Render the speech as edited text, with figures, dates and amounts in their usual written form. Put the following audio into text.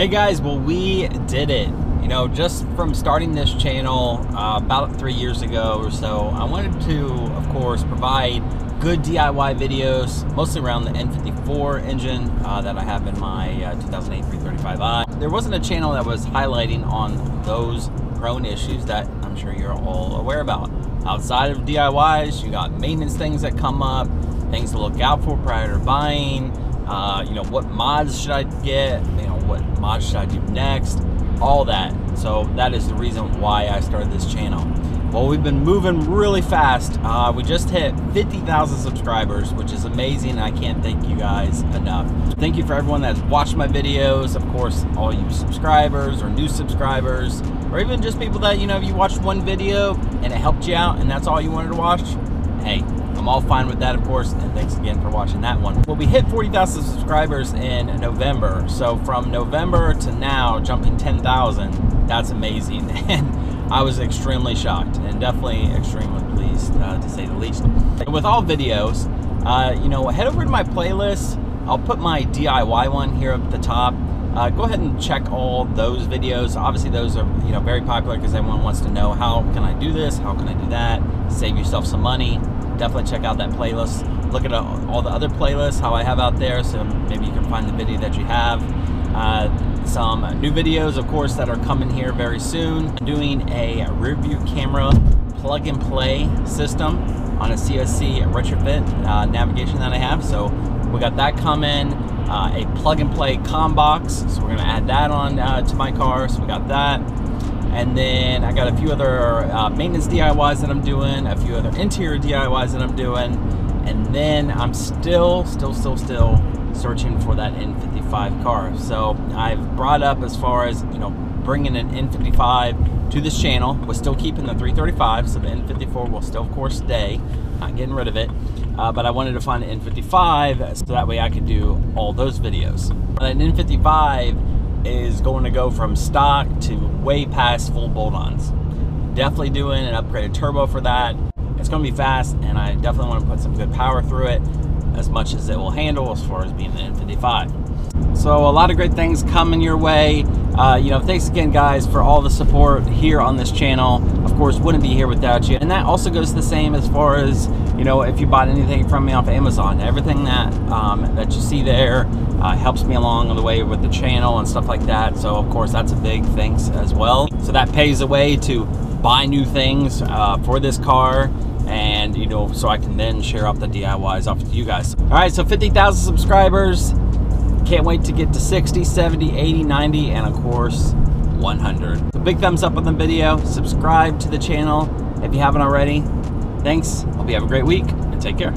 Hey guys, well we did it. You know, just from starting this channel about 3 years ago or so, I wanted to, of course, provide good DIY videos, mostly around the N54 engine that I have in my 2008 335i. There wasn't a channel that was highlighting on those prone issues that I'm sure you're all aware about. Outside of DIYs, you got maintenance things that come up, things to look out for prior to buying. You know, what mods should I get? You know, what mods should I do next? All that. So that is the reason why I started this channel. Well, we've been moving really fast. We just hit 50,000 subscribers, which is amazing. I can't thank you guys enough. Thank you for everyone that's watched my videos. Of course, all you subscribers or new subscribers, or even just people that, you know, you watched one video and it helped you out and that's all you wanted to watch. Hey, I'm all fine with that, of course, and thanks again for watching that one. Well, we hit 40,000 subscribers in November, so from November to now, jumping 10,000, that's amazing, and I was extremely shocked, and definitely extremely pleased, to say the least. With all videos, you know, head over to my playlist. I'll put my DIY one here at the top. Go ahead and check all those videos. Obviously, those are, you know, very popular because everyone wants to know, how can I do this? How can I do that? Save yourself some money. Definitely check out that playlist. Look at all the other playlists, how I have out there, so maybe you can find the video that you have. Some new videos, of course, that are coming here very soon. I'm doing a rear view camera plug and play system on a CSC retrofit navigation that I have. So we got that coming. A plug and play comm box, so we're gonna add that on to my car. So we got that. And then I got a few other maintenance DIYs that I'm doing, a few other interior DIYs that I'm doing, and then I'm still searching for that N55 car. So I've brought up, as far as, you know, bringing an N55 to this channel. We're still keeping the 335, so the N54 will still, of course, stay. Not getting rid of it. But I wanted to find an N55 so that way I could do all those videos. An N55 is going to go from stock to way past full bolt-ons. Definitely doing an upgraded turbo for that. It's going to be fast, and I definitely want to put some good power through it, as much as it will handle as far as being the N55. So a lot of great things coming your way. You know, thanks again, guys, for all the support here on this channel. Of course, wouldn't be here without you. And that also goes the same as far as, you know, if you bought anything from me off Amazon. Everything that that you see there helps me along the way with the channel and stuff like that. So of course, that's a big thanks as well. So that pays the way to buy new things for this car, and, you know, so I can then share off the DIYs off to you guys. All right, so 50,000 subscribers. Can't wait to get to 60, 70, 80, 90, and of course 100. So big thumbs up on the video. Subscribe to the channel if you haven't already. Thanks. Hope you have a great week, and take care.